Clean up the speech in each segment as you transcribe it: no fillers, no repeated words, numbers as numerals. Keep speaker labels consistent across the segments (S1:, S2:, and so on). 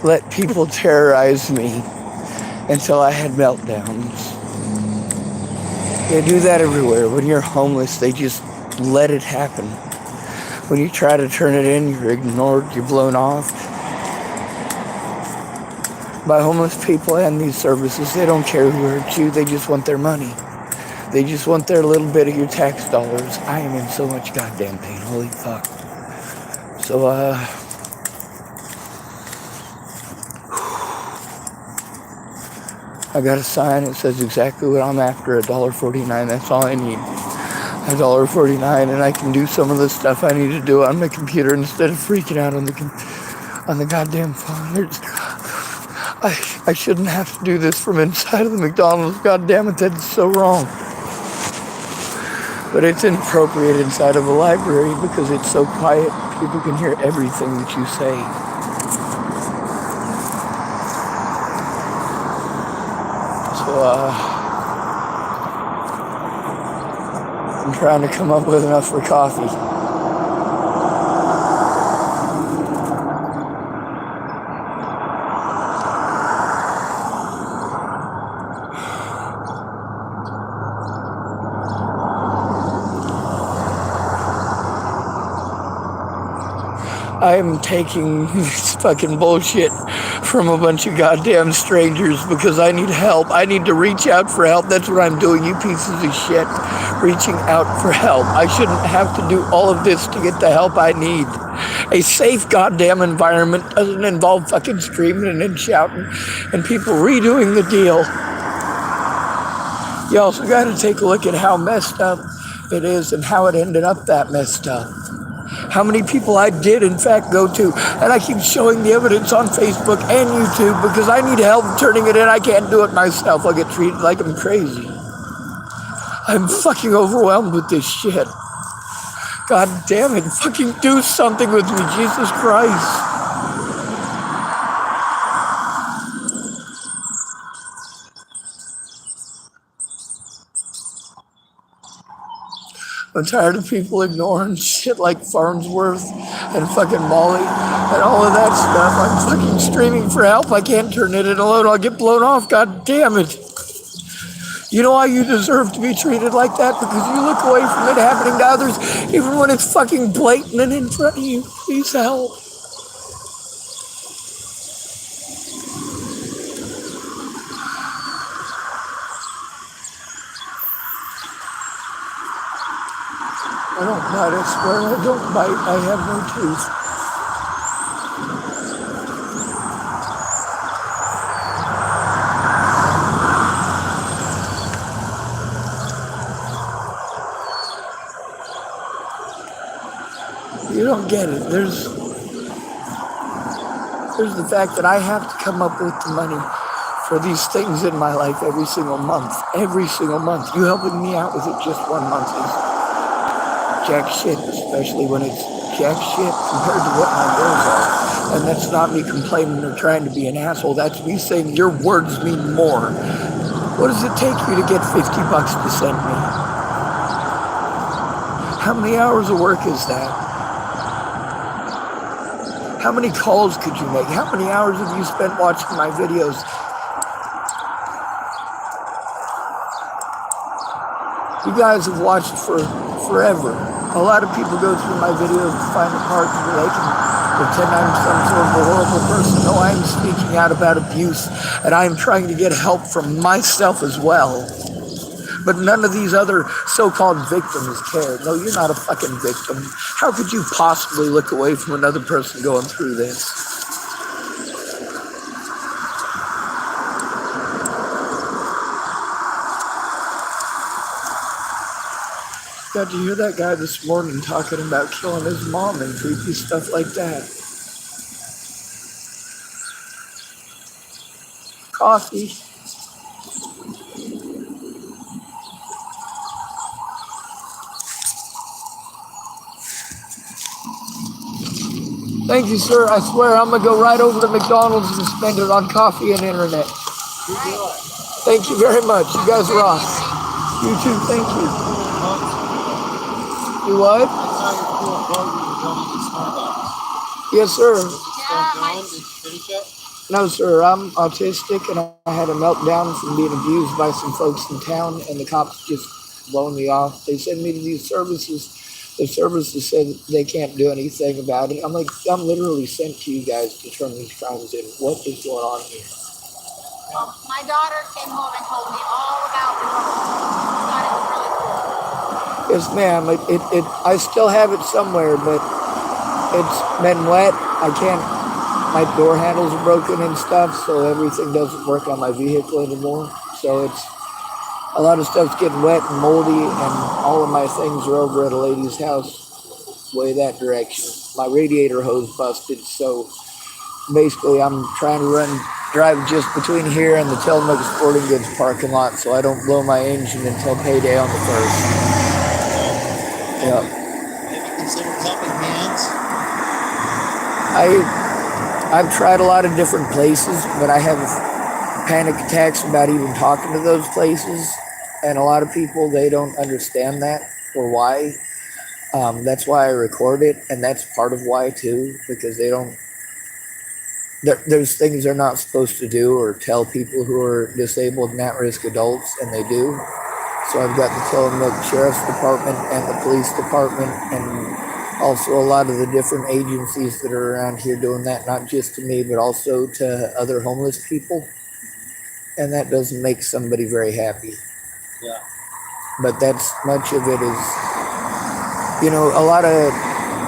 S1: let people terrorize me until I had meltdowns. They do that everywhere. When you're homeless, they just let it happen. When you try to turn it in, you're ignored, you're blown off by homeless people and these services. They don't care who hurt you, they just want their money. They just want their little bit of your tax dollars. I am in so much goddamn pain. Holy fuck. So, I got a sign that says exactly what I'm after, $1.49. That's all I need. $1.49, and I can do some of the stuff I need to do on my computer instead of freaking out on the goddamn phone. I shouldn't have to do this from inside of the McDonald's. God damn it, that's so wrong. But it's inappropriate inside of a library because it's so quiet. People can hear everything that you say. So, I'm trying to come up with enough for coffee. I am taking this fucking bullshit from a bunch of goddamn strangers because I need help. I need to reach out for help. That's what I'm doing, you pieces of shit. Reaching out for help. I shouldn't have to do all of this to get the help I need. A safe goddamn environment doesn't involve fucking screaming and shouting and people redoing the deal. You also gotta take a look at how messed up it is and how it ended up that messed up. How many people I did in fact go to, and I keep showing the evidence on Facebook and YouTube because I need help turning it in. I can't do it myself. I'll get treated like I'm crazy. I'm fucking overwhelmed with this shit. God damn it, fucking do something with me, Jesus Christ. I'm tired of people ignoring shit like Farnsworth and fucking Molly and all of that stuff. I'm fucking screaming for help. I can't turn it in alone. I'll get blown off. God damn it. You know why you deserve to be treated like that? Because you look away from it happening to others, even when it's fucking blatant and in front of you. Please help. I don't bite, I swear I don't bite. I have no teeth. You don't get it. There's the fact that I have to come up with the money for these things in my life every single month. Every single month. You helping me out with it just 1 month is jack shit, especially when it's jack shit compared to what my bills are. And that's not me complaining or trying to be an asshole. That's me saying your words mean more. What does it take you to get $50 to send me? How many hours of work is that? How many calls could you make? How many hours have you spent watching my videos? You guys have watched for forever. A lot of people go through my videos to find the parts where they can pretend I'm some sort of a horrible person. No, I'm speaking out about abuse, and I'm trying to get help from myself as well. But none of these other so-called victims care. No, you're not a fucking victim. How could you possibly look away from another person going through this? Got to hear that guy this morning talking about killing his mom and creepy stuff like that. Coffee. Thank you, sir. I swear I'm going to go right over to McDonald's and spend it on coffee and internet. Thank you very much. You guys rock. You too. Thank you. You what? Yes, sir.
S2: Yeah, did you finish it?
S1: No, sir. I'm autistic, and I had a meltdown from being abused by some folks in town, and the cops just blown me off. They sent me to these services. The services said they can't do anything about it. I'm like, I'm literally sent to you guys to turn these crimes in. What is going on here?
S2: Well, my daughter came home and told me all about the road. She thought it was really cool.
S1: Yes, ma'am. I still have it somewhere, but it's been wet. I can't. My door handles are broken and stuff, so everything doesn't work on my vehicle anymore. So it's a lot of stuff's getting wet and moldy, and all of my things are over at a lady's house, way that direction. My radiator hose busted, so basically I'm trying to drive just between here and the Tillamook Sporting Goods parking lot, so I don't blow my engine until payday on the 1st. Yep.
S3: Have you considered helping hands?
S1: I've tried a lot of different places, but I have panic attacks about even talking to those places, and a lot of people, they don't understand that or why. That's why I record it, and that's part of why too, because they don't. There's things they're not supposed to do or tell people who are disabled and at-risk adults, and they do. So I've got the Tillamook Sheriff's Department and the Police Department, and also a lot of the different agencies that are around here doing that, not just to me, but also to other homeless people. And that doesn't make somebody very happy.
S3: Yeah.
S1: But that's much of it is, a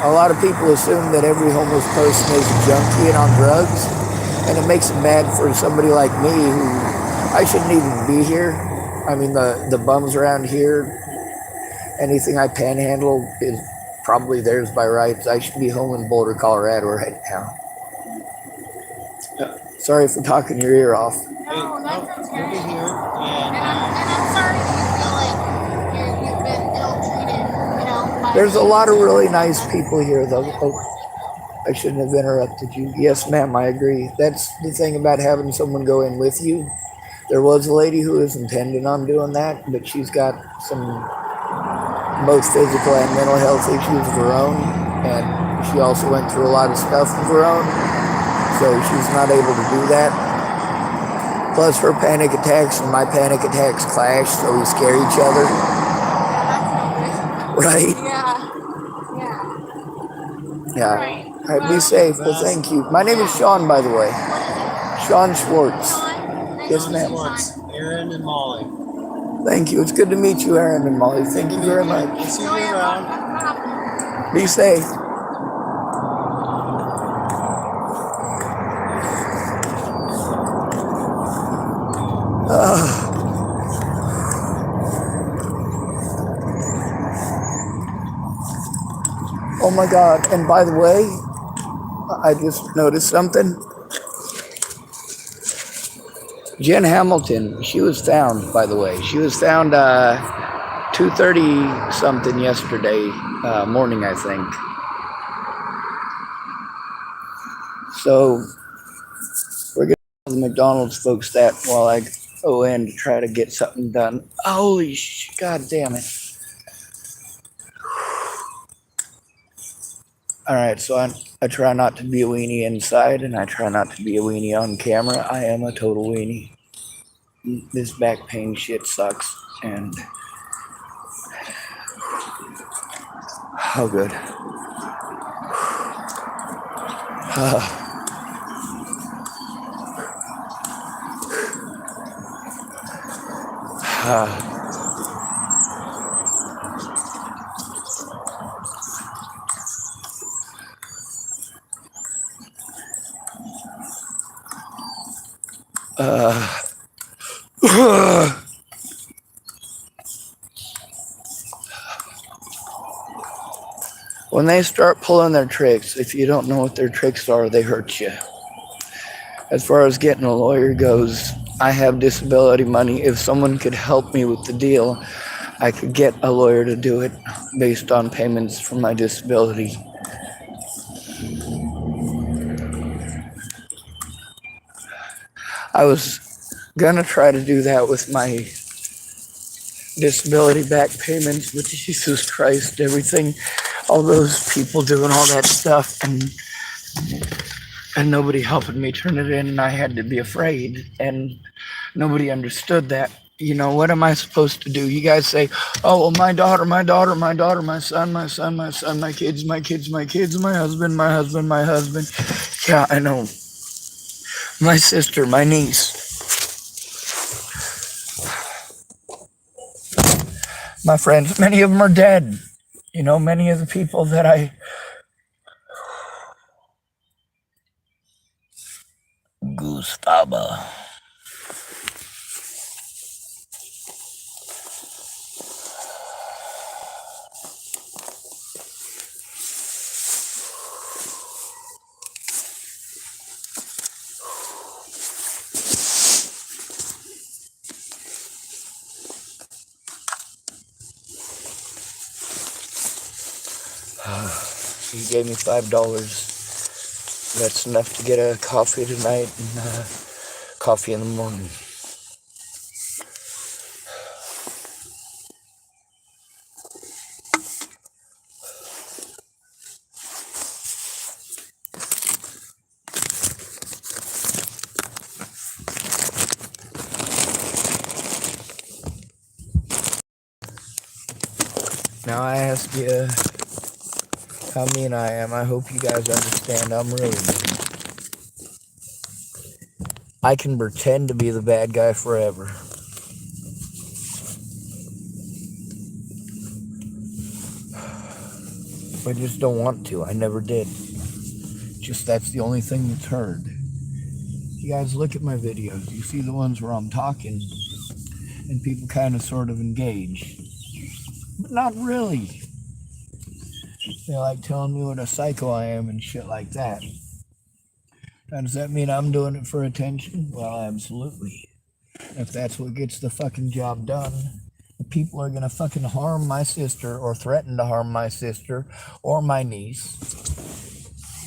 S1: lot of people assume that every homeless person is a junkie and on drugs, and it makes it bad for somebody like me who I shouldn't even be here. I mean, the bums around here, anything I panhandle is probably theirs by rights. I should be home in Boulder, Colorado right now. Sorry for talking your ear off.
S2: No, that's okay.
S3: We'll be here.
S2: And I'm sorry that you feel like you've been ill-treated, by
S1: There's a lot of
S2: agencies.
S1: really nice people here, though. Oh, I shouldn't have interrupted you. Yes, ma'am, I agree. That's the thing about having someone go in with you. There was a lady who was intending on doing that, but she's got some both physical and mental health issues of her own, and she also went through a lot of stuff of her own, so she's not able to do that. Plus, her panic attacks and my panic attacks clash, so we scare each other.
S2: Yeah, that's no good.
S1: Right?
S2: Yeah.
S1: Yeah.
S2: Right.
S1: All right, be safe. Well, thank you. My name is Sean, by the way.
S2: What is it?
S1: Sean Schwartz.
S2: Sean?
S1: Yes,
S2: Nice to meet
S1: ma'am.
S2: you,
S3: Schwartz,
S2: Sean.
S3: Aaron, and Molly.
S1: Thank you. It's good to meet you, Aaron and Molly. Thank you very
S3: We'll
S1: much.
S3: see you
S2: Oh, yeah,
S3: around.
S2: no problem.
S1: Be safe. Oh my God. And by the way, I just noticed something. Jen Hamilton, she was found, by the way. She was found 2:30 something yesterday morning, I think. So we're going to tell the McDonald's folks that while I go in to try to get something done. Holy God damn it. All right, so I try not to be a weenie inside, and I try not to be a weenie on camera. I am a total weenie. This back pain shit sucks, and oh good. When they start pulling their tricks, if you don't know what their tricks are, they hurt you. As far as getting a lawyer goes, I have disability money. If someone could help me with the deal, I could get a lawyer to do it based on payments from my disability. I was gonna try to do that with my disability back payments, but Jesus Christ, everything, all those people doing all that stuff, and and nobody helping me turn it in, and I had to be afraid, and nobody understood that. You know, what am I supposed to do? You guys say, oh, well, my daughter, my daughter, my daughter, my son, my son, my son, my kids, my kids, my kids, my husband, my husband, my husband. Yeah, I know. My sister, my niece, my friends, many of them are dead. You know, many of the people that Goose Baba. He gave me $5. That's enough to get a coffee tonight and coffee in the morning. Now I ask you how mean I am. I hope you guys understand I'm really mean. I can pretend to be the bad guy forever. I just don't want to. I never did. Just that's the only thing that's heard. You guys look at my videos. You see the ones where I'm talking and people kind of sort of engage. But not really. They like telling me what a psycho I am and shit like that. Now, does that mean I'm doing it for attention? Well, absolutely. If that's what gets the fucking job done, the people are gonna fucking harm my sister or threaten to harm my sister or my niece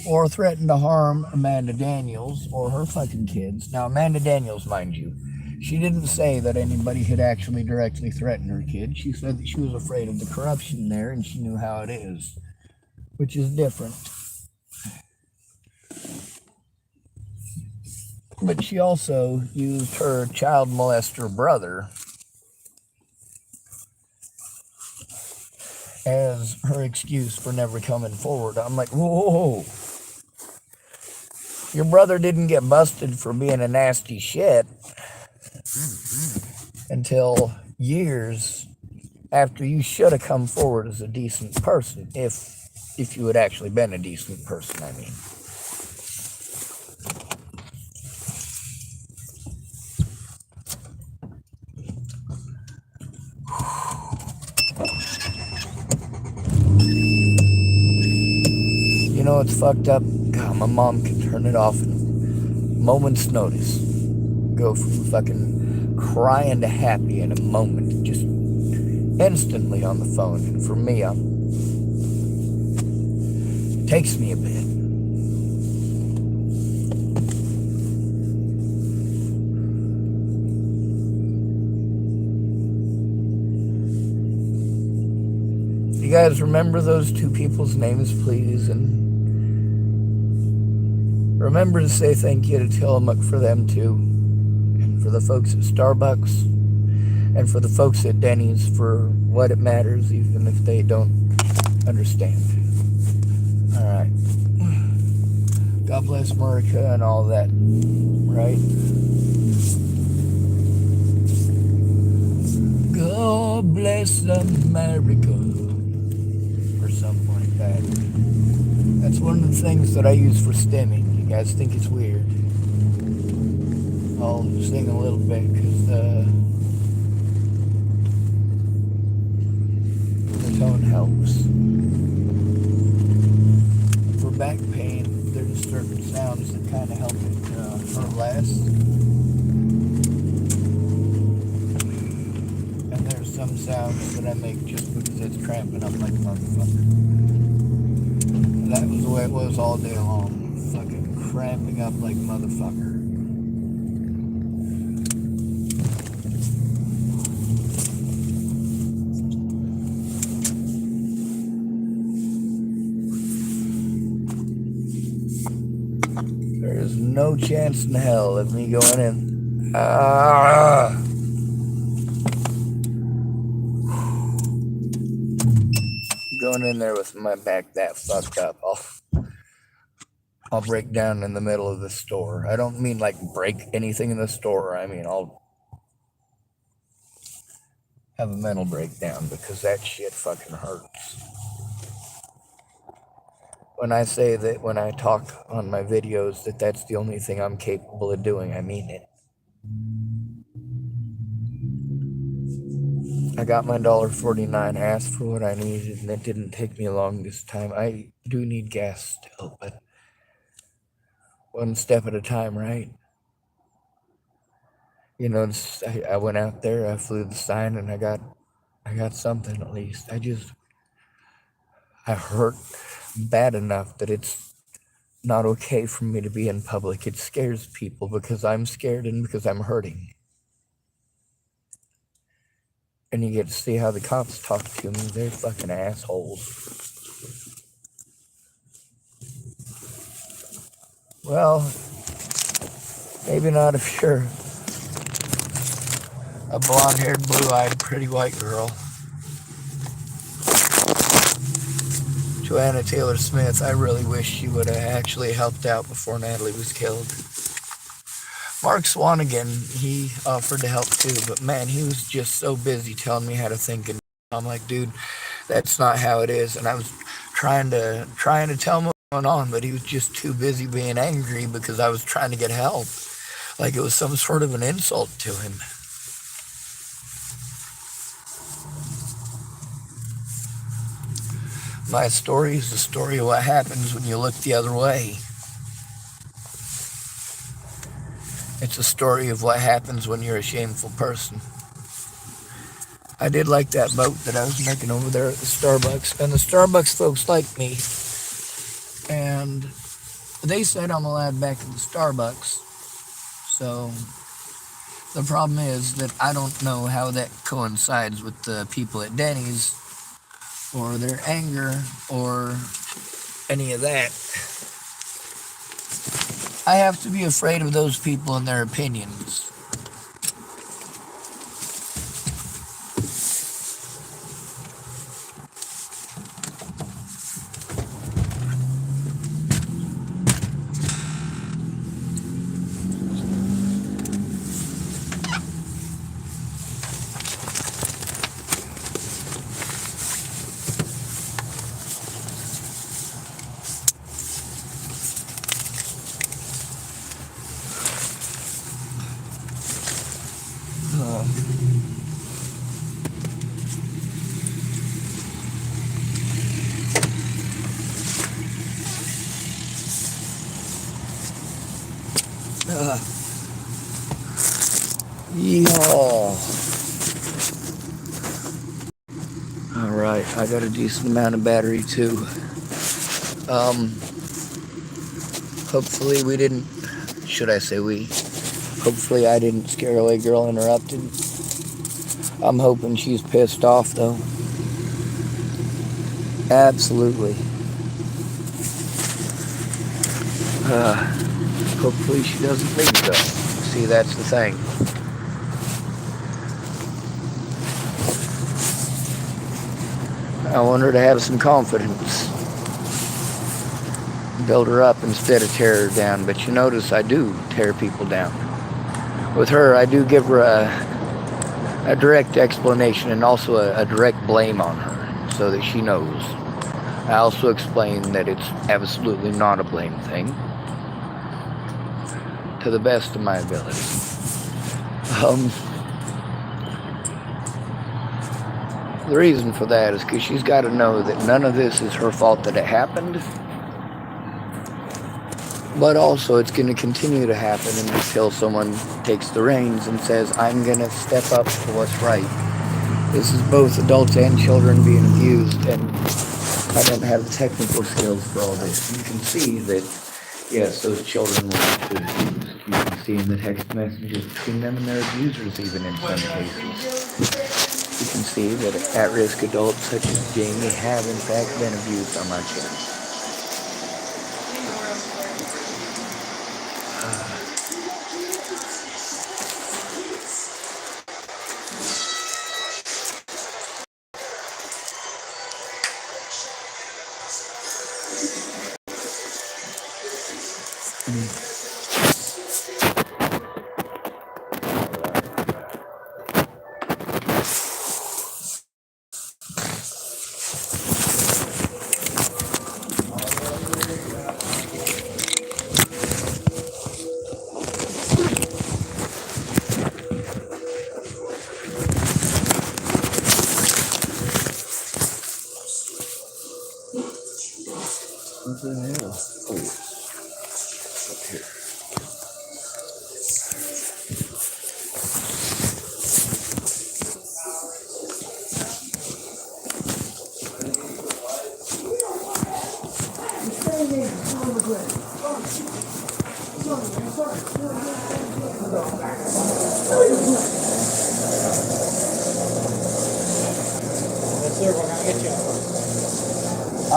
S1: or threaten to harm Amanda Daniels or her fucking kids. Now, Amanda Daniels, mind you, she didn't say that anybody had actually directly threatened her kid. She said that she was afraid of the corruption there and she knew how it is, which is different. But she also used her child molester brother as her excuse for never coming forward. I'm like, whoa, whoa, whoa. Your brother didn't get busted for being a nasty shit until years after you should have come forward as a decent person, if you had actually been a decent person, I mean. You know what's fucked up? God, my mom can turn it off in a moment's notice. Go from fucking crying to happy in a moment, just instantly on the phone. And for me, it takes me a bit. You guys remember those two people's names, please? And remember to say thank you to Tillamook for them, too. And for the folks at Starbucks. And for the folks at Denny's for what it matters, even if they don't understand. Alright. God bless America and all that. Right? God bless America. Or something like that. That's one of the things that I use for stimming. You guys think it's weird. I'll sing a little bit because the tone helps. For back pain, there's certain sounds that kind of help it hurt less. And there's some sounds that I make just because it's cramping up like a motherfucker. That was the way it was all day long. Fucking cramping up like a motherfucker. no chance in hell of me going in. Going in there with my back that fucked up. I'll break down in the middle of the store. I don't mean like break anything in the store. I mean I'll have a mental breakdown because that shit fucking hurts. When I say that, when I talk on my videos that that's the only thing I'm capable of doing, I mean it. I got my $1.49, asked for what I needed, and it didn't take me long this time. I do need gas still, but one step at a time, right? You know, I went out there, I flew the sign, and I got something at least. I hurt bad enough that it's not okay for me to be in public. It scares people because I'm scared and because I'm hurting. And you get to see how the cops talk to me. They're fucking assholes. Well, maybe not if you're a blonde-haired, blue-eyed, pretty white girl. Joanna Taylor Smith, I really wish she would have actually helped out before Natalie was killed. Mark Swanigan, he offered to help too, but man, he was just so busy telling me how to think, and I'm like, dude, that's not how it is. And I was trying to tell him what was going on, but he was just too busy being angry because I was trying to get help. Like it was some sort of an insult to him. My story is the story of what happens when you look the other way. It's a story of what happens when you're a shameful person. I did like that boat that I was making over there at the Starbucks, and the Starbucks folks like me, and they said I'm allowed back at the Starbucks. So the problem is that I don't know how that coincides with the people at Denny's, or their anger, or any of that. I have to be afraid of those people and their opinions. Yeehaw. Alright, I got a decent amount of battery too. Hopefully we didn't, hopefully I didn't scare away Girl Interrupted. I'm hoping she's pissed off though. Absolutely. Hopefully she doesn't leave though. See, that's the thing. I want her to have some confidence. Build her up instead of tear her down. But you notice I do tear people down. With her, I do give her a direct explanation and also a direct blame on her so that she knows. I also explain that it's absolutely not a blame thing to the best of my ability. The reason for that is because she's got to know that none of this is her fault that it happened. But also it's going to continue to happen until someone takes the reins and says, I'm going to step up for what's right. This is both adults and children being abused, and I don't have the technical skills for all this. You can see that, yes, those children were actually abused. You can see in the text messages between them and their abusers even in some cases. You can see that at-risk adults such as Jamie have in fact been abused on my channel.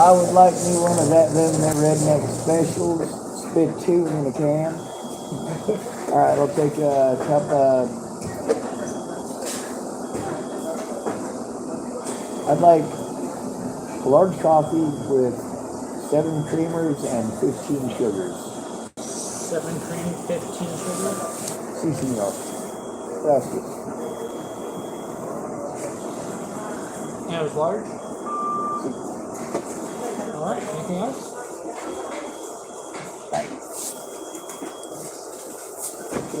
S1: I would like me one of that redneck specials. Spit 2 in a can. All right, I'll take a cup of. I'd like a large coffee with 7 creamers and 15 sugars.
S4: 7 cream, 15 sugar.
S1: Sí, señor. Gracias.
S4: And it was large. All right. Anything else?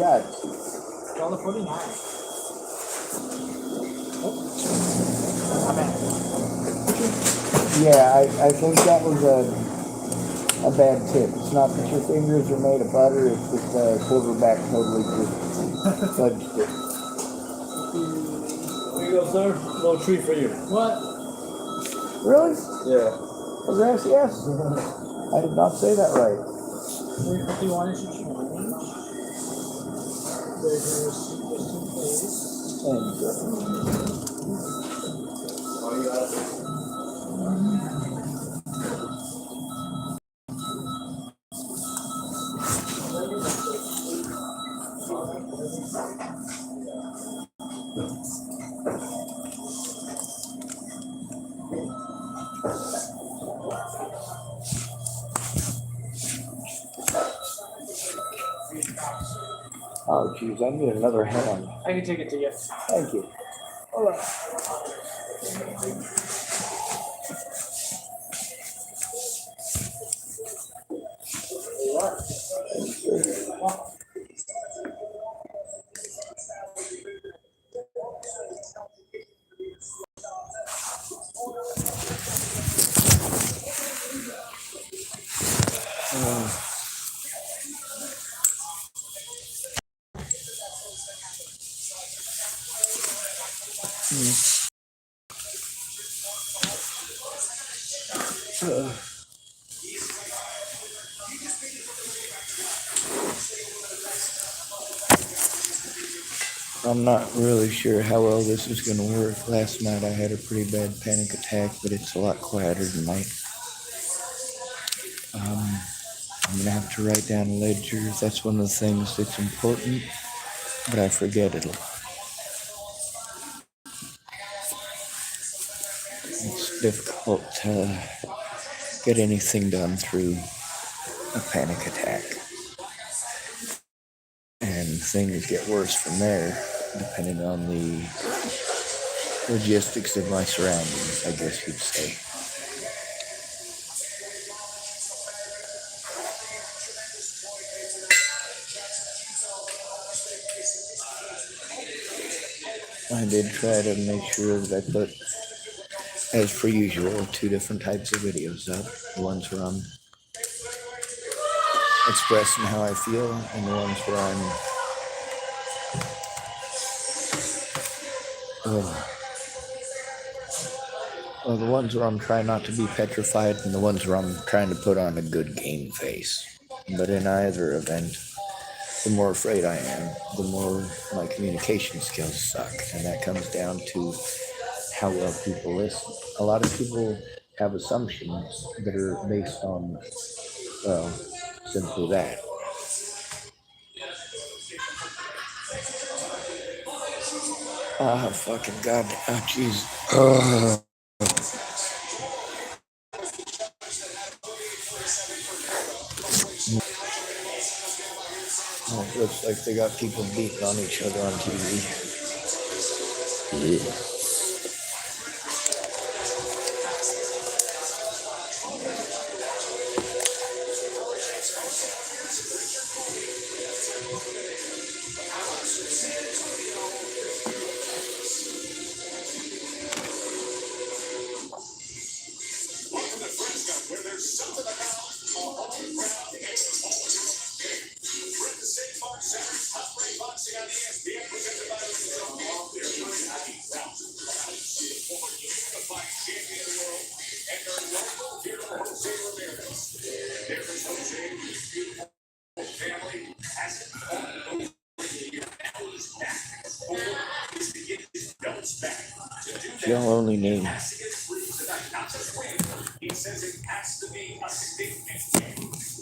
S1: Yeah.
S4: $1.49. Oh, my bad.
S1: Yeah, I think that was a bad tip. It's not that your fingers are made of butter, it's that the quarterback totally just fudged it.
S5: Here you go, sir. A little treat for you.
S4: What?
S1: Really?
S5: Yeah.
S1: Oh, gracias. I did not say that right.
S4: 351 is your change. There's your receipt just in case.
S1: Thank you.
S5: Oh, you got it.
S1: Oh, geez, I need another hand.
S4: I can take it to you.
S1: Thank you. Hold on. I'm not really sure how well this is going to work. Last night I had a pretty bad panic attack, but it's a lot quieter tonight. I'm going to have to write down a ledger. That's one of the things that's important, but I forget it a lot. It's difficult to get anything done through a panic attack. And things get worse from there, depending on the logistics of my surroundings, I guess you'd say. I did try to make sure that I put, as per usual, 2 different types of videos up. The ones where I'm expressing how I feel, and the ones where I'm the ones where I'm trying not to be petrified, and the ones where I'm trying to put on a good game face. But in either event, the more afraid I am, the more my communication skills suck. And that comes down to how well people listen. A lot of people have assumptions that are based on, well, simply that. Oh, fucking God. Oh, jeez. Oh, it looks like they got people beating on each other on TV. Yeah. Y'all only name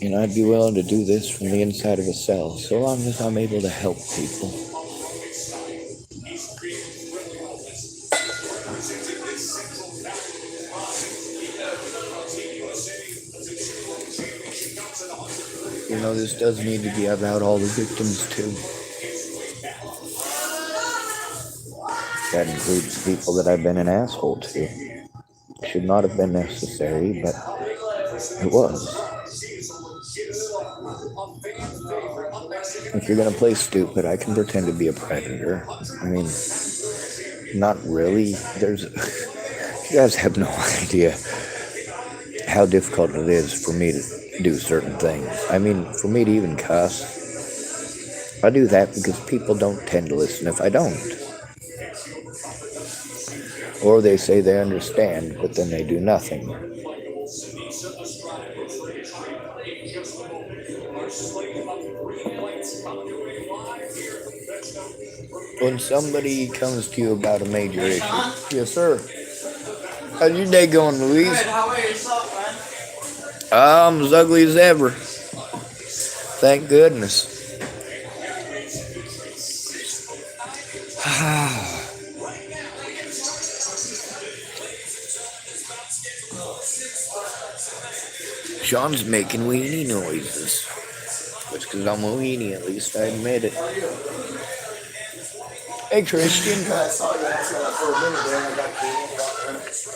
S1: And I'd be willing to do this from the inside of a cell, so long as I'm able to help people. You know, this does need to be about all the victims, too. That includes people that I've been an asshole to. Should not have been necessary, but it was. If you're gonna play stupid, I can pretend to be a predator. I mean, not really. You guys have no idea how difficult it is for me to do certain things. I mean, for me to even cuss, I do that because people don't tend to listen if I don't. Or they say they understand, but then they do nothing. When somebody comes to you about a major issue, yes, sir. How's your day going, Louise?
S6: Good, how are yourself, man?
S1: I'm as ugly as ever. Thank goodness. Sean's making weenie noises. It's because I'm a weenie, at least I admit it. Hey, Christian.
S5: I saw you answer that for a minute there, and I got curious.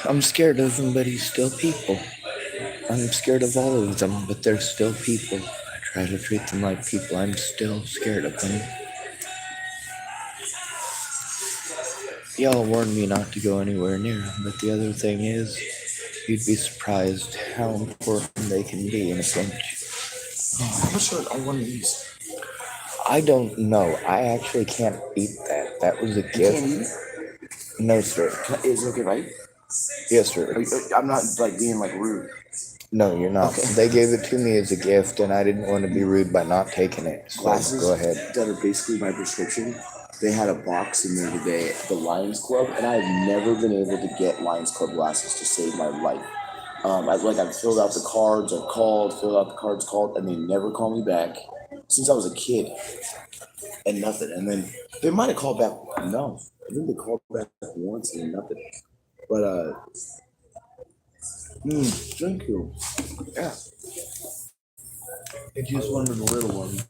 S1: I'm scared of them, but he's still people. I'm scared of all of them, but they're still people. I try to treat them like people. I'm still scared of them. Y'all warned me not to go anywhere near them, but the other thing is, you'd be surprised how important they can be in a pinch.
S5: How much are one of these?
S1: I don't know. I actually can't eat that. That was a
S5: You
S1: gift.
S5: can't eat it?
S1: No, sir.
S5: Is it okay, right?
S1: Yes, sir.
S5: I'm not like being like rude.
S1: No, you're not.
S5: Okay.
S1: They gave it to me as a gift, and I didn't want to be rude by not taking it. So
S5: Glasses
S1: go ahead.
S5: that are basically my prescription. They had a box in there today, the Lions Club, and I've never been able to get Lions Club glasses to save my life. I've filled out the cards, I've called, and they never call me back since I was a kid, and nothing. And then they might have called back. No, I think they called back once and nothing. But thank you. Yeah,
S1: It's just one of the little ones.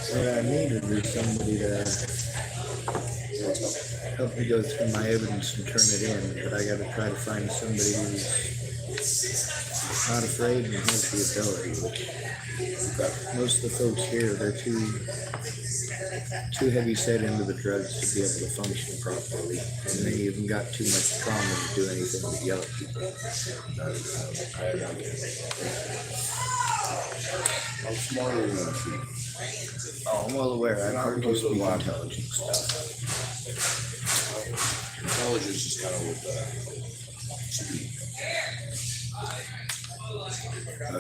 S1: What I needed is somebody to help me go through my evidence and turn it in, but I got to try to find somebody who's not afraid and has the ability. Most of the folks here, they're too heavy set into the drugs to be able to function properly, and they even got too much trauma to do anything but yell at people.
S5: I'm smarter than you.
S1: Oh, I'm well aware. I've heard you speak intelligent stuff.
S5: Intelligence is kind of with speed.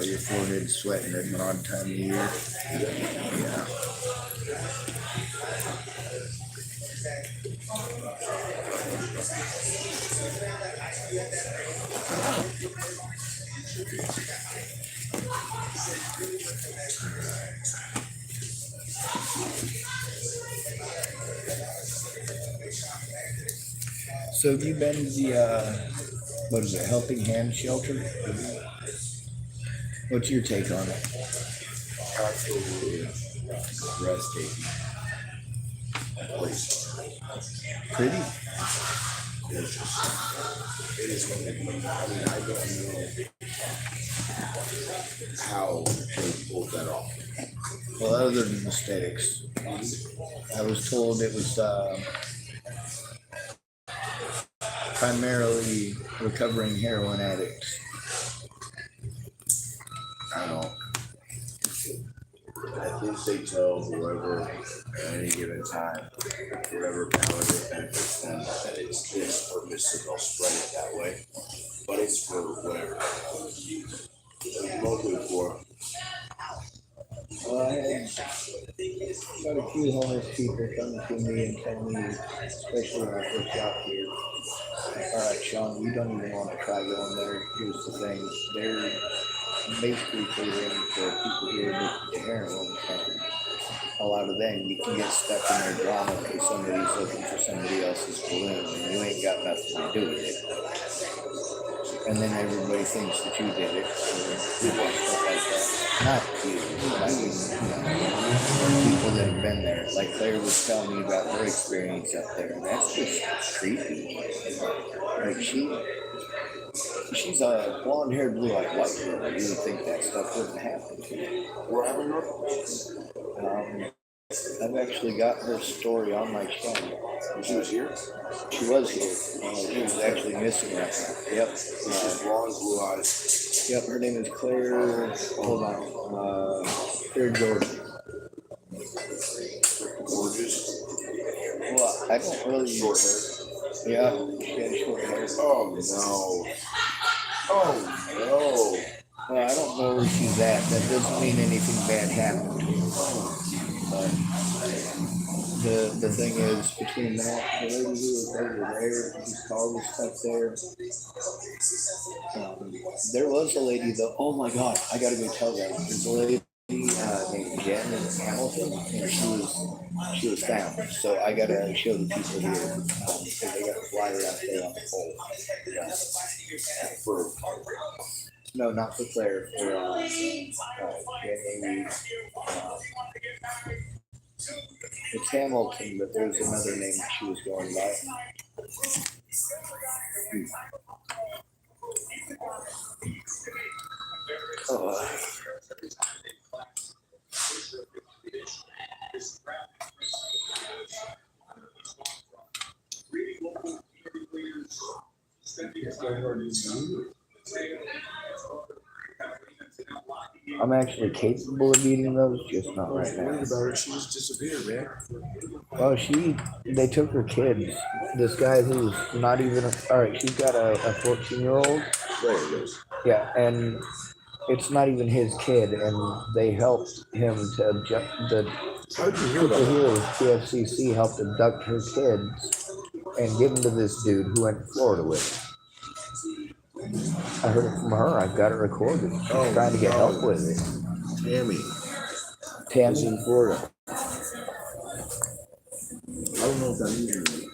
S1: Your forehead's sweating at an odd time of year. Yeah. So have you been to the, what is it, Helping Hand Shelter? What's your take on it?
S5: Absolutely breathtaking place.
S1: Pretty?
S5: Gorgeous. It is one of the, I mean, I don't know how they pulled that off.
S1: Well, other than aesthetics, I was told it was primarily recovering heroin addicts.
S5: I don't know. I think they tell whoever at any given time, whatever power that benefits them, that it's this purpose, so they'll spread it that way. But it's for whatever. It's mostly for.
S6: Well, I had quite a few homeless people come to me and tell me, especially when I first got here, all right, Sean, you don't even want to try going there. Here's the thing. They're basically catering for people who are addicted to heroin. And a lot of them, you can get stuck in their drama because somebody's looking for somebody else's balloon and you ain't got nothing to do with it. And then everybody thinks that you did it, or stuff like that. Not you, but I mean, people that have been there. Like Claire was telling me about her experience up there, and that's just creepy. Like she's a blonde-haired, blue-eyed white girl. You would think that stuff wouldn't happen to you.
S5: We're having her.
S6: I've actually got her story on my channel.
S5: She was here.
S6: She was here. She was actually missing right now. Yep.
S5: She's blonde, blue eyes.
S6: Yep. Her name is Claire. Hold on. Claire Jordan.
S5: Gorgeous.
S6: Well, I don't really.
S5: Short hair.
S6: Yeah, she had short hair.
S5: Oh no. Oh
S6: Well, I don't know where she's at. That doesn't mean anything bad happened to her. But the thing is, between that, the lady who was over there, whose car was stuck there, there was a lady though. Oh my God, I gotta go tell that. There's a lady named Jen in Hamilton, and she was found. So I gotta show the people here because they got a flyer out there on the pole. Yeah.
S5: for
S6: No, not for Claire. For Jenny. It's Hamilton, but there's another name that she was going by. Oh. I'm actually capable of eating those, just not right now.
S5: worried about her. She just disappeared, man.
S6: Oh, they took her kids. This guy who's not even all right, she's got a 14-year-old.
S5: There it is.
S6: Yeah, and it's not even his kid, and they helped him to abduct the
S5: How did you hear about that?
S6: superheroes. PFCC helped abduct her kids and give them to this dude who went to Florida with him. I heard it from her. I've got it recorded. She's trying to get help with it.
S5: Tammy is
S6: Tammy,
S5: in Florida. I don't know if that means anything.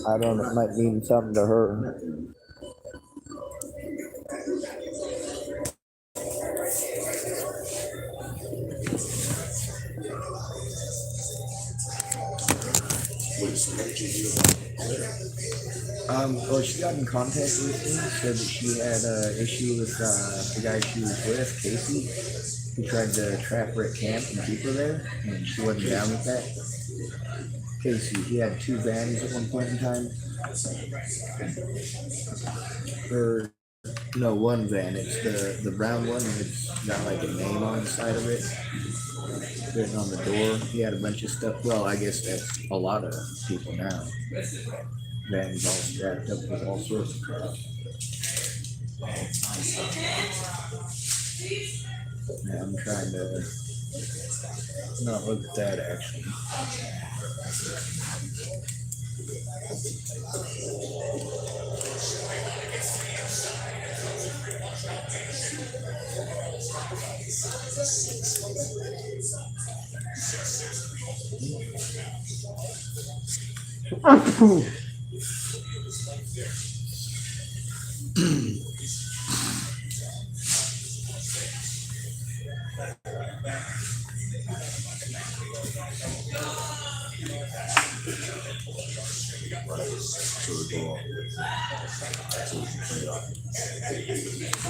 S6: I don't know. It might mean something to her.
S5: Wait, so what did you hear about Claire?
S6: Well, she got in contact with me, said that she had an issue with the guy she was with, Casey, who tried to trap her at camp and keep her there, and she wasn't down with that. Casey, he had 2 vans at one point in time. Or, no, 1 van. It's the brown one, and it's got like a name on the side of it, written on the door. He had a bunch of stuff. Well, I guess that's a lot of people now. Vans all strapped up with all sorts of crap. Yeah, I'm trying to not look at that actually.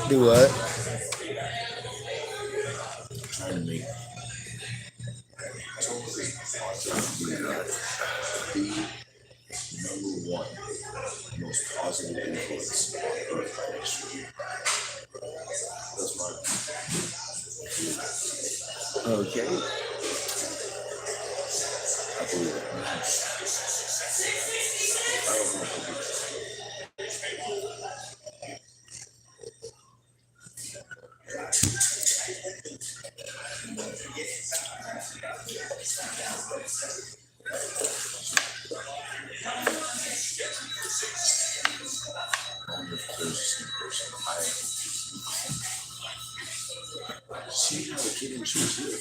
S6: Do what?
S5: Trying to make the #1 most positive influence on Earth by history. That's my I believe it. I don't know if it'll be- I wonder if Claire's the same person. See how the kid she was here.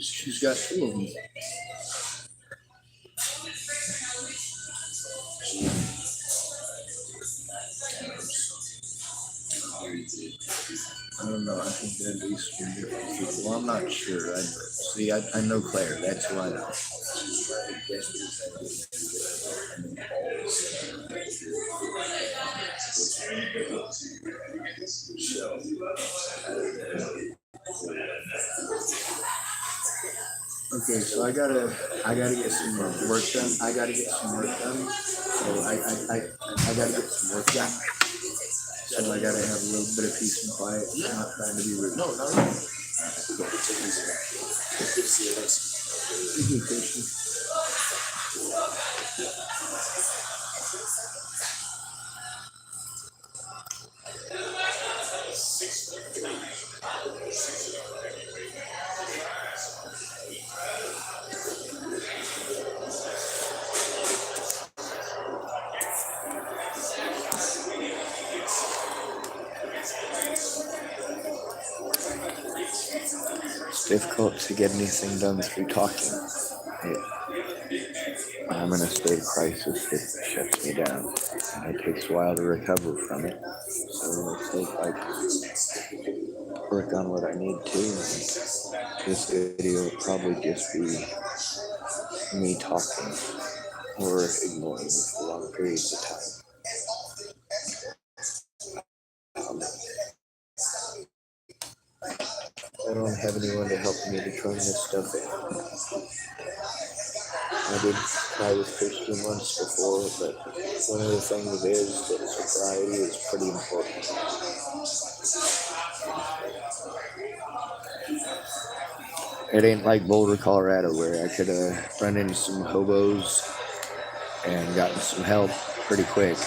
S5: She's got two of them. I don't know. I think they're at least two different people. Well, I'm not sure. I know Claire. That's who I know. Okay, so I gotta get some work done. I gotta get some work done. So I gotta get some work done. So I gotta have a little bit of peace and quiet. I'm not trying to be rude. No, not at all. It's difficult to get anything done through talking. I'm in a state of crisis that shuts me down, and it takes a while to recover from it. So it's like I work on what I need to. And this video will probably just be me talking or ignoring it for long periods of time. I don't have anyone to help me to turn this stuff in. I did try with Christian once before, but one of the things is that sobriety is pretty important. It ain't like Boulder, Colorado, where I could run into some hobos and gotten some help pretty quick.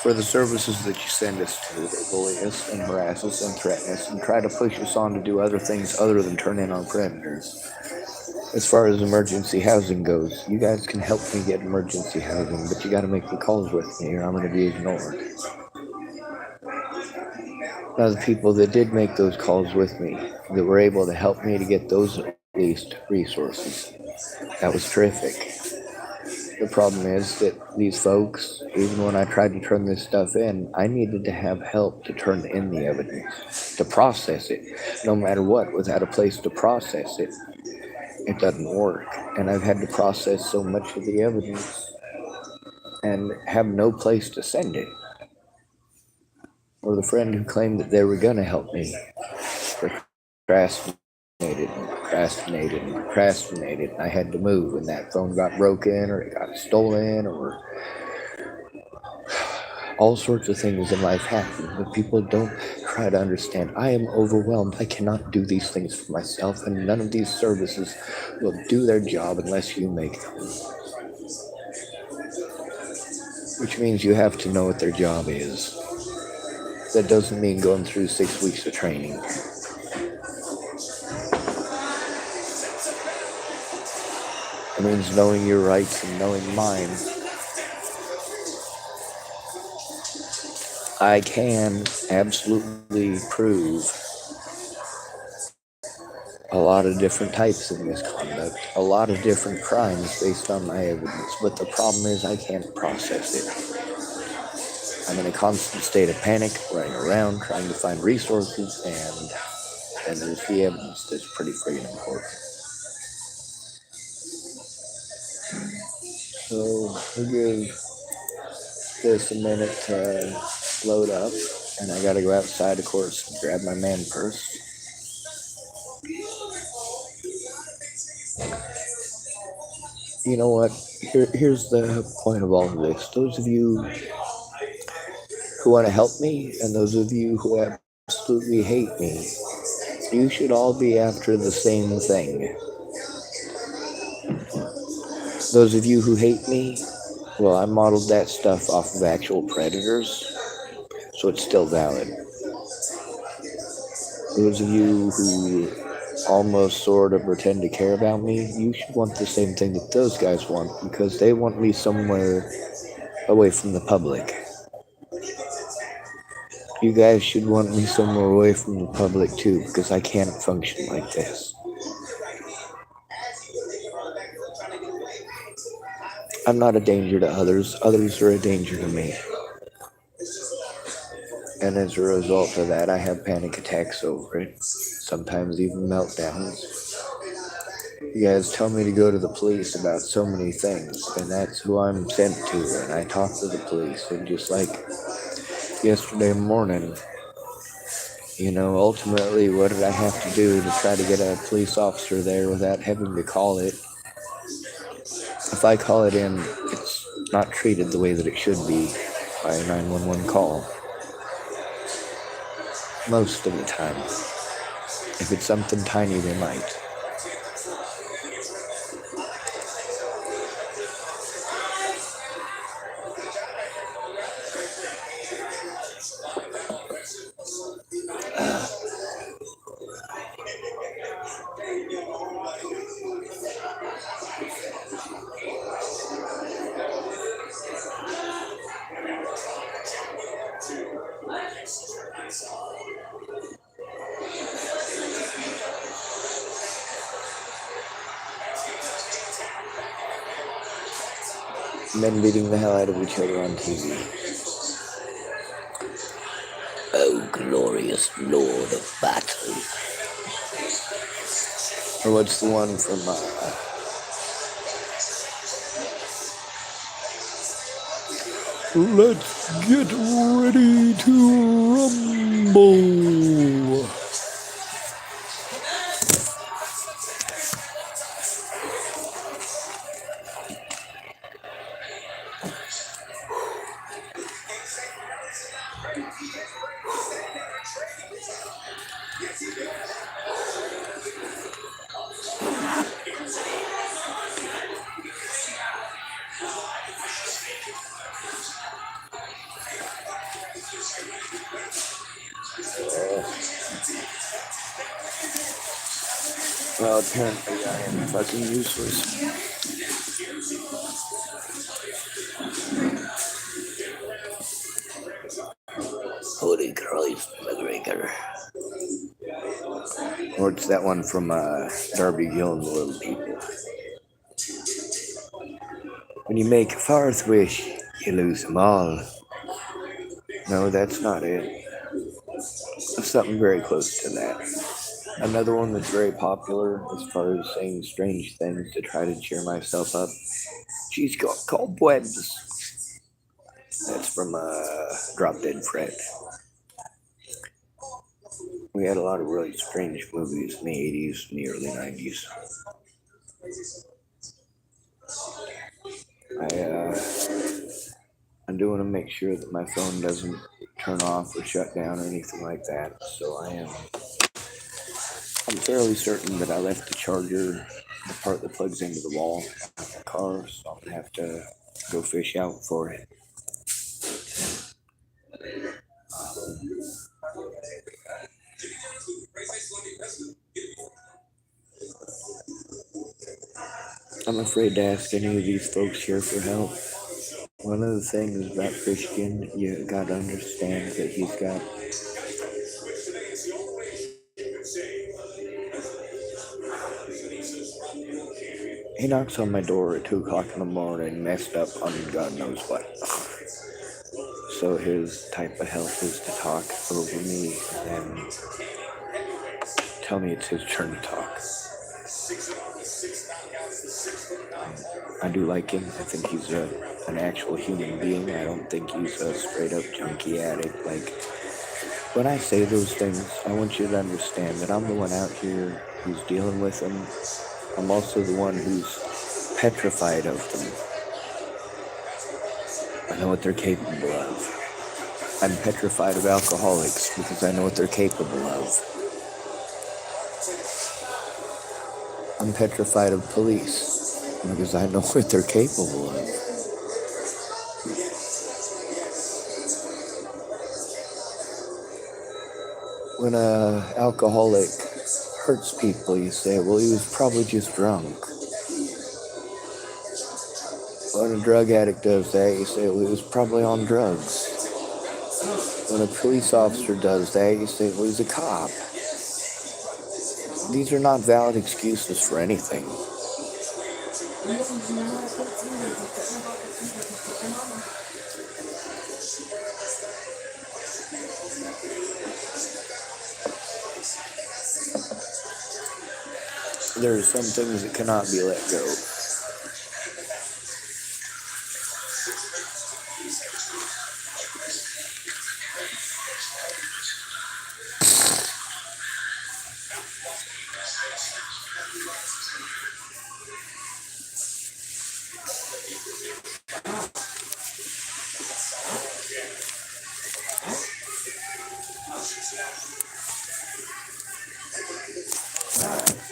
S5: For the services that you send us to, they bully us and harass us and threaten us and try to push us on to do other things other than turn in on predators. As far as emergency housing goes, you guys can help me get emergency housing, but you gotta make the calls with me or I'm gonna be ignored. Now, the people that did make those calls with me, that were able to help me to get those at least resources, that was terrific. The problem is that these folks, even when I tried to turn this stuff in, I needed to have help to turn in the evidence, to process it. No matter what, without a place to process it, it doesn't work. And I've had to process so much of the evidence and have no place to send it. Or the friend who claimed that they were going to help me procrastinated. I had to move, and that phone got broken, or it got stolen, or all sorts of things in life happen. But people don't try to understand. I am overwhelmed. I cannot do these things for myself, and none of these services will do their job unless you make them. Which means you have to know what their job is. That doesn't mean going through 6 weeks of training. It means knowing your rights and knowing mine. I can absolutely prove a lot of different types of misconduct, a lot of different crimes based on my evidence, but the problem is I can't process it. I'm in a constant state of panic, running around, trying to find resources, and there's the evidence that's pretty friggin' important. So we'll give this a minute to load up, and I gotta go outside, of course, and grab my man purse. You know what? Here's the point of all of this. Those of you who want to help me, and those of you who absolutely hate me,
S1: You should all be after the same thing. Those of you who hate me, well, I modeled that stuff off of actual predators, so it's still valid. Those of you who almost sort of pretend to care about me, you should want the same thing that those guys want, because they want me somewhere away from the public. You guys should want me somewhere away from the public too, because I can't function like this. I'm not a danger to others. Others are a danger to me. And as a result of that, I have panic attacks over it. Sometimes even meltdowns. You guys tell me to go to the police about so many things, and that's who I'm sent to. And I talk to the police, and just like yesterday morning, ultimately, what did I have to do to try to get a police officer there without having to call it? If I call it in, it's not treated the way that it should be by a 911 call. Most of the time. If it's something tiny, they might. Men beating the hell out of each other on TV. Oh, glorious Lord of Battle. Or what's the one from, Let's get ready to rumble. Well, apparently I am fucking useless. Holy Christ, McGregor. Or it's that one from Darby Gill and the Little People. When you make a fourth wish, you lose them all. No, that's not it. Something very close to that. Another one that's very popular as far as saying strange things to try to cheer myself up. She's got cobwebs. That's from Drop Dead Fred. We had a lot of really strange movies in the 80s and the early 90s. I do want to make sure that my phone doesn't turn off or shut down or anything like that. So I'm fairly certain that I left the charger, the part that plugs into the wall of the car, so I'm going to have to go fish out for it. I'm afraid to ask any of these folks here for help. One of the things about Christian, you gotta understand that he's got he knocks on my door at 2 o'clock in the morning, messed up on God knows what. So his type of help is to talk over me and tell me it's his turn to talk. I do like him. I think he's an actual human being. I don't think he's a straight up junkie addict. Like, when I say those things, I want you to understand that I'm the one out here who's dealing with them. I'm also the one who's petrified of them. I know what they're capable of. I'm petrified of alcoholics because I know what they're capable of. I'm petrified of police because I know what they're capable of. When a alcoholic hurts people, you say, well, he was probably just drunk. When a drug addict does that, you say, well, he was probably on drugs. When a police officer does that, you say, well, he's a cop. These are not valid excuses for anything. There are some things that cannot be let go.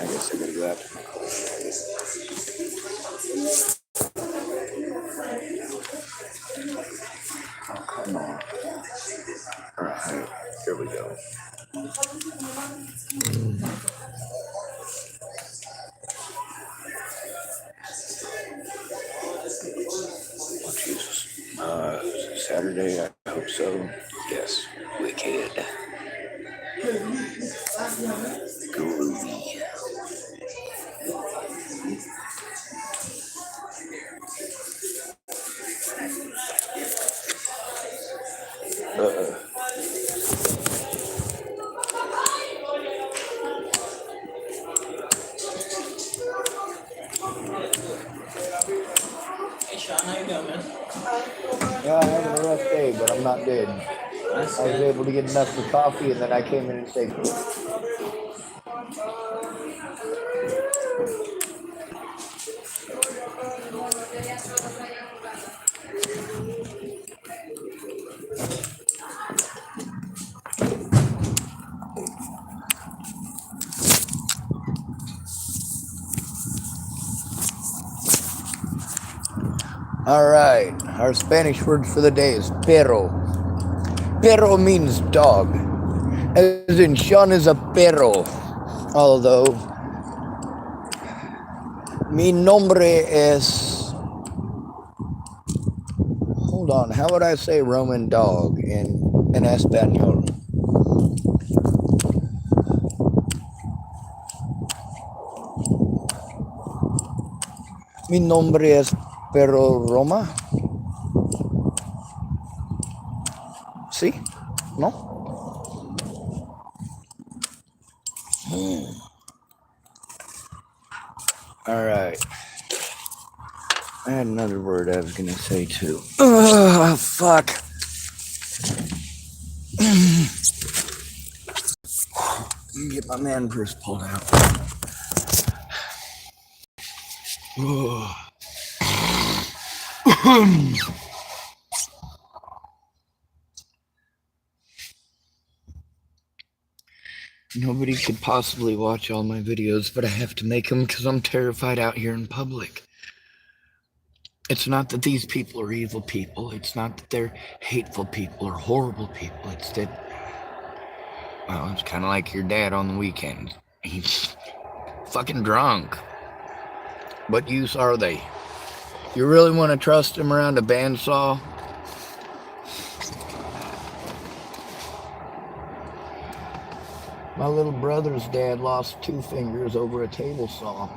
S1: I guess I gotta go out to my car. Oh, come on. Alright, here we go. Oh, Jesus. Saturday, I hope so. Yes, wicked. Groovy.
S3: Hey Sean, how you doing, man?
S1: Yeah, I'm having a rough day, but I'm not dead. I was able to get enough for coffee, and then I came in and saved it. All right, our Spanish word for the day is perro. Perro means dog, as in Sean is a perro. Although, mi nombre es. Hold on, how would I say Roman dog in Espanol? Mi nombre es Perro Roma. ¿Sí? ¿No? All right. I had another word I was going to say too. Oh, fuck. Let me get my man purse pulled out. Nobody could possibly watch all my videos, but I have to make them because I'm terrified out here in public. It's not that these people are evil people. It's not that they're hateful people or horrible people. It's that, well, it's kind of like your dad on the weekend. He's fucking drunk. What use are they? You really want to trust him around a bandsaw? My little brother's dad lost 2 fingers over a table saw.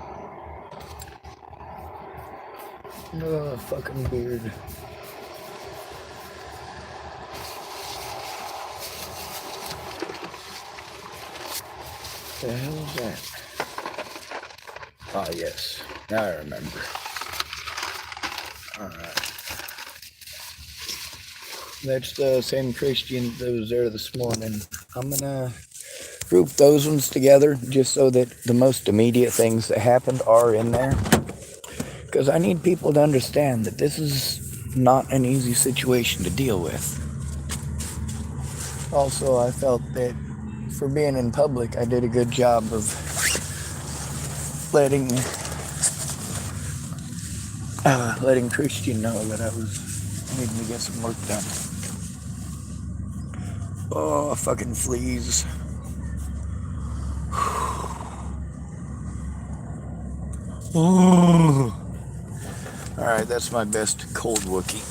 S1: Oh, fucking beard. The hell is that? Ah, yes. Now I remember. Alright. That's the same Christian that was there this morning. I'm gonna group those ones together just so that the most immediate things that happened are in there. Because I need people to understand that this is not an easy situation to deal with. Also, I felt that for being in public, I did a good job of letting Christian know that I was needing to get some work done. Oh, fucking fleas. Oh. Alright, that's my best cold Wookie.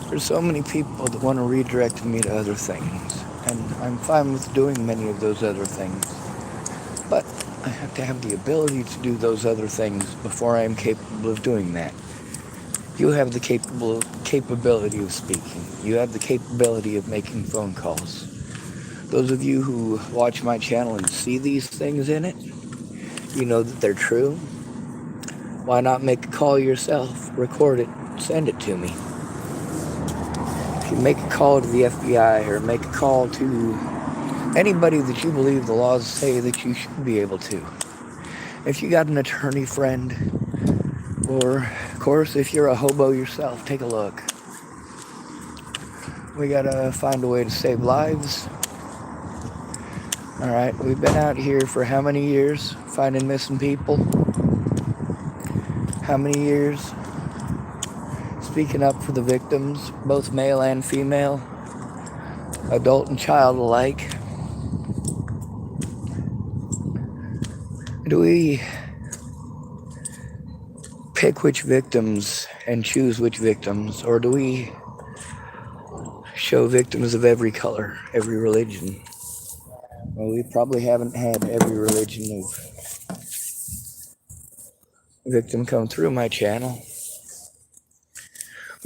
S1: There's so many people that want to redirect me to other things, and I'm fine with doing many of those other things. But I have to have the ability to do those other things before I am capable of doing that. You have the capability of speaking. You have the capability of making phone calls. Those of you who watch my channel and see these things in it, you know that they're true. Why not make a call yourself, record it, send it to me? If you make a call to the FBI or make a call to anybody that you believe the laws say that you should be able to. If you got an attorney friend, or of course if you're a hobo yourself, take a look. We gotta find a way to save lives. Alright, we've been out here for how many years finding missing people? How many years? Speaking up for the victims, both male and female, adult and child alike. Do we pick which victims and choose which victims, or do we show victims of every color, every religion? Well, we probably haven't had every religion of victim come through my channel.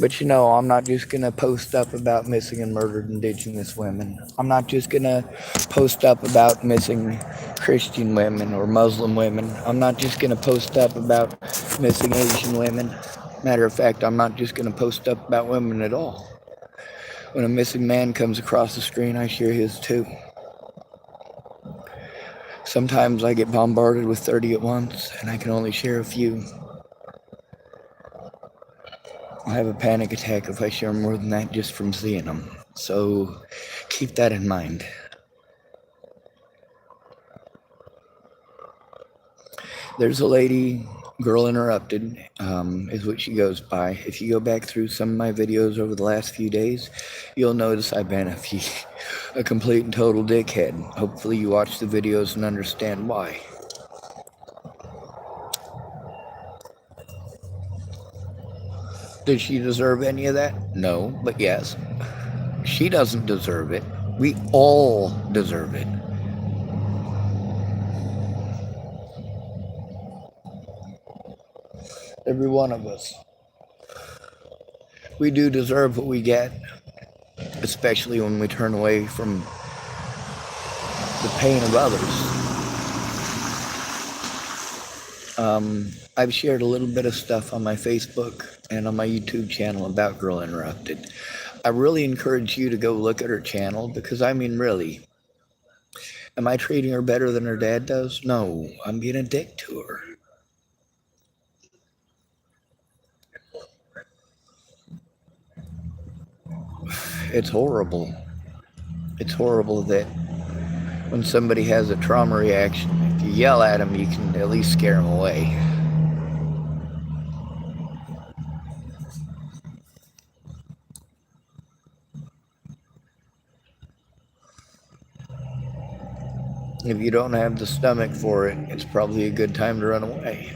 S1: But you know, I'm not just going to post up about missing and murdered indigenous women. I'm not just going to post up about missing Christian women or Muslim women. I'm not just going to post up about missing Asian women. Matter of fact, I'm not just going to post up about women at all. When a missing man comes across the screen, I share his too. Sometimes I get bombarded with 30 at once, and I can only share a few. I'll have a panic attack if I share more than that just from seeing them. So keep that in mind. There's a lady, Girl Interrupted, is what she goes by. If you go back through some of my videos over the last few days, you'll notice I've been a complete and total dickhead. Hopefully you watch the videos and understand why. Does she deserve any of that? No, but yes. She doesn't deserve it. We all deserve it. Every one of us. We do deserve what we get, especially when we turn away from the pain of others. I've shared a little bit of stuff on my Facebook and on my YouTube channel about Girl Interrupted. I really encourage you to go look at her channel because, I mean, really, am I treating her better than her dad does? No, I'm being a dick to her. It's horrible. It's horrible that when somebody has a trauma reaction, if you yell at them, you can at least scare them away. If you don't have the stomach for it, it's probably a good time to run away.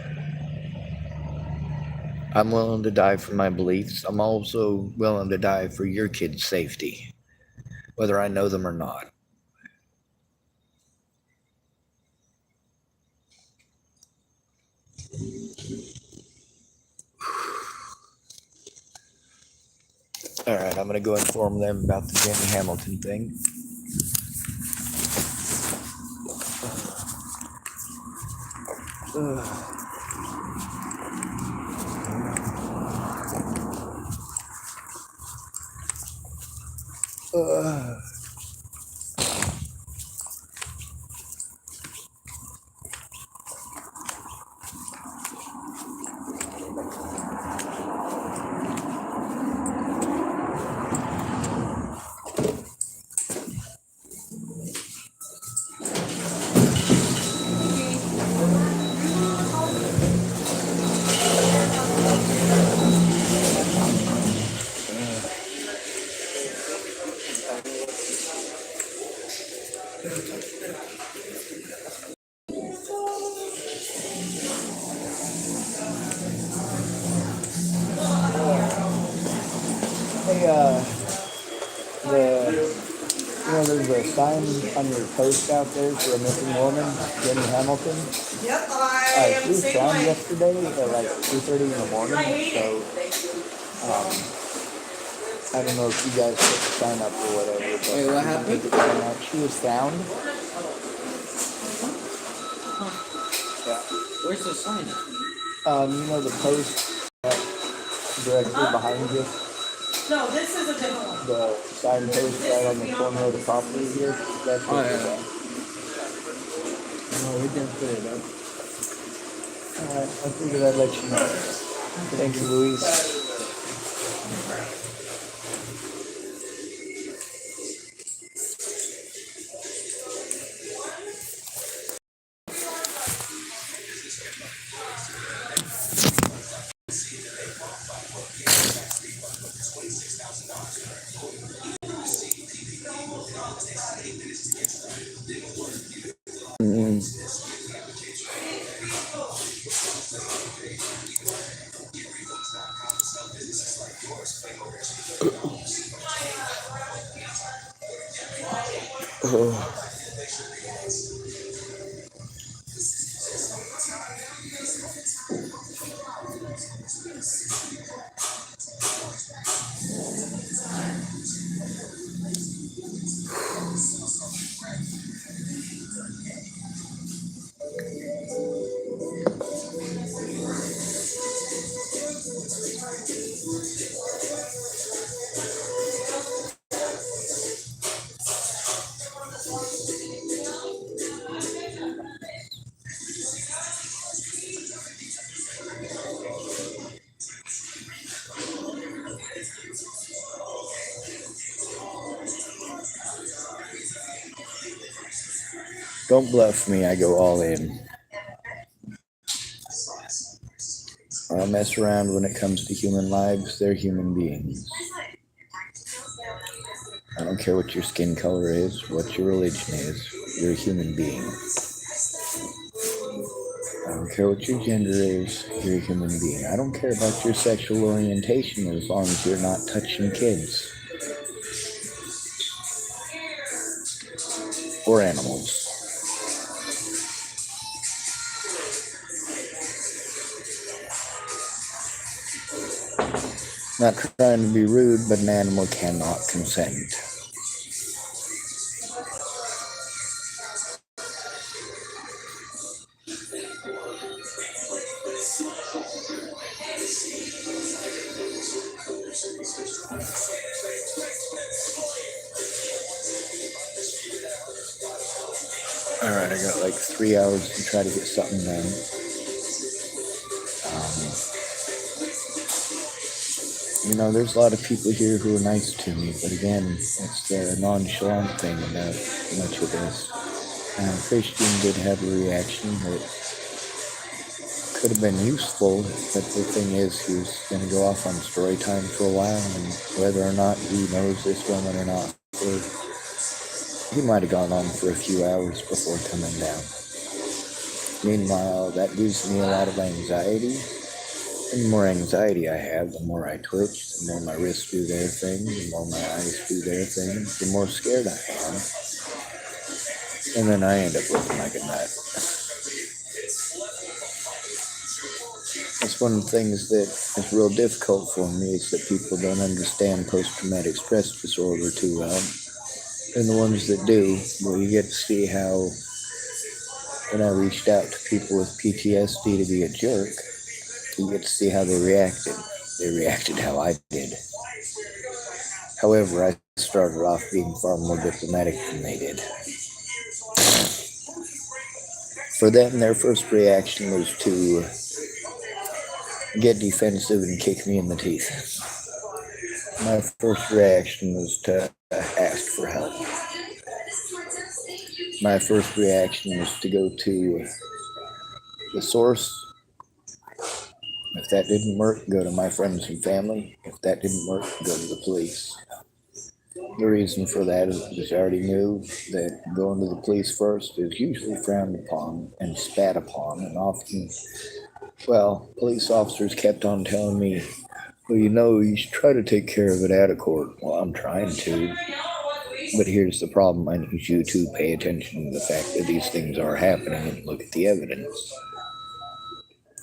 S1: I'm willing to die for my beliefs. I'm also willing to die for your kids' safety, whether I know them or not. All right, I'm going to go inform them about the Jamie Hamilton thing.
S6: Uh, hey, there's a sign on your post out there for a missing woman, Jenny Hamilton.
S7: Yep,
S6: She was found yesterday at like 2:30 in the morning, so I don't know if you guys put the sign up or whatever. But
S5: Wait, what happened?
S6: She was found. Yeah.
S5: Where's the sign?
S6: The post directly behind you,
S7: No, this is a different one.
S6: the sign post right on the corner of the property here. That's what it's on.
S5: No, we didn't put it up.
S6: Alright, I figured I'd let you know. Thank you, Louise. Don't bluff me, I go all in. I don't mess around when it comes to human lives. They're human beings. I don't care what your skin color is, what your religion is. You're a human being. I don't care what your gender is. You're a human being. I don't care about your sexual orientation as long as you're not touching kids. Or animals. Not trying to be rude, but an animal cannot consent. Alright, I got like 3 hours to try to get something done. There's a lot of people here who are nice to me, but again, it's the nonchalant thing about much of this. Christian did have a reaction that could have been useful, but the thing is, he was going to go off on story time for a while, and whether or not he knows this woman or not, he might have gone on for a few hours before coming down. Meanwhile, that gives me a lot of anxiety. And the more anxiety I have, the more I twitch, the more my wrists do their thing, the more my eyes do their thing, the more scared I am. And then I end up looking like a nut. That's one of the things that is real difficult for me, is that people don't understand post-traumatic stress disorder too well. And the ones that do, well, you get to see how, when I reached out to people with PTSD to be a jerk, you get to see how they reacted. They reacted how I did.
S1: However, I started off being far more diplomatic than they did. For them, their first reaction was to get defensive and kick me in the teeth. My first reaction was to ask for help. My first reaction was to go to the source. If that didn't work, go to my friends and family. If that didn't work, go to the police. The reason for that is because I already knew that going to the police first is usually frowned upon and spat upon, and often, well, police officers kept on telling me, well, you should try to take care of it out of court. Well, I'm trying to, but here's the problem. I need you to pay attention to the fact that these things are happening and look at the evidence.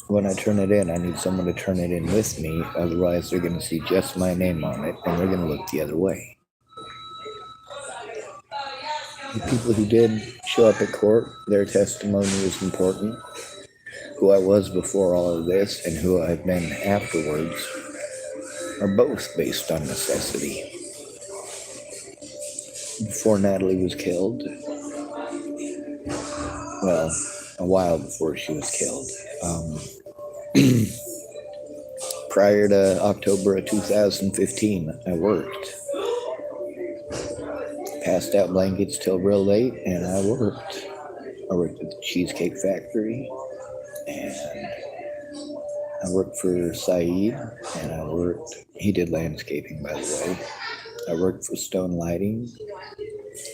S1: When I turn it in, I need someone to turn it in with me, otherwise they're going to see just my name on it and they're going to look the other way. The people who did show up at court, their testimony was important. Who I was before all of this and who I've been afterwards are both based on necessity. Before Natalie was killed, well, a while before she was killed, prior to October of 2015, I worked. Passed out blankets till real late, and I worked. I worked at the Cheesecake Factory, and I worked for Saeed, and he did landscaping, by the way. I worked for Stone Lighting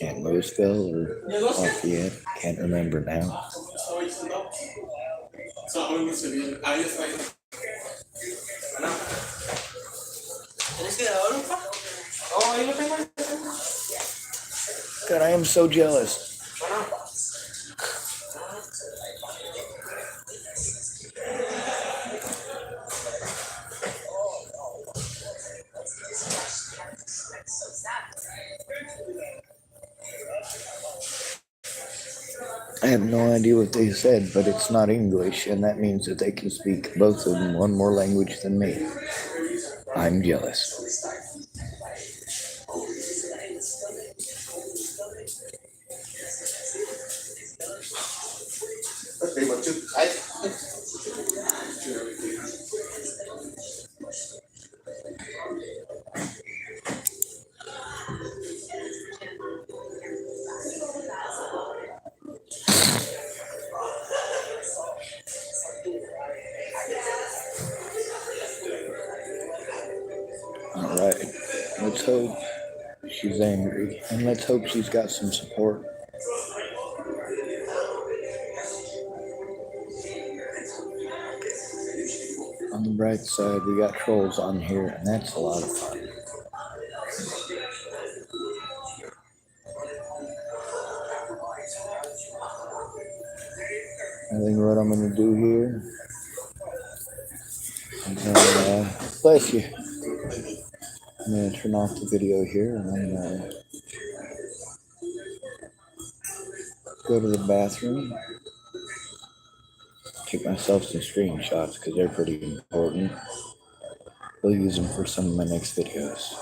S1: and Roseville or Lafayette, can't remember now. God, I am so jealous. I have no idea what they said, but it's not English, and that means that they can speak both of them one more language than me. I'm jealous. Alright, let's hope she's angry, and let's hope she's got some support. On the bright side, we got trolls on here, and that's a lot of fun. I think what I'm going to do here, bless you. I'm going to turn off the video here, and I'm going to go to the bathroom, take myself some screenshots because they're pretty important. We'll use them for some of my next videos.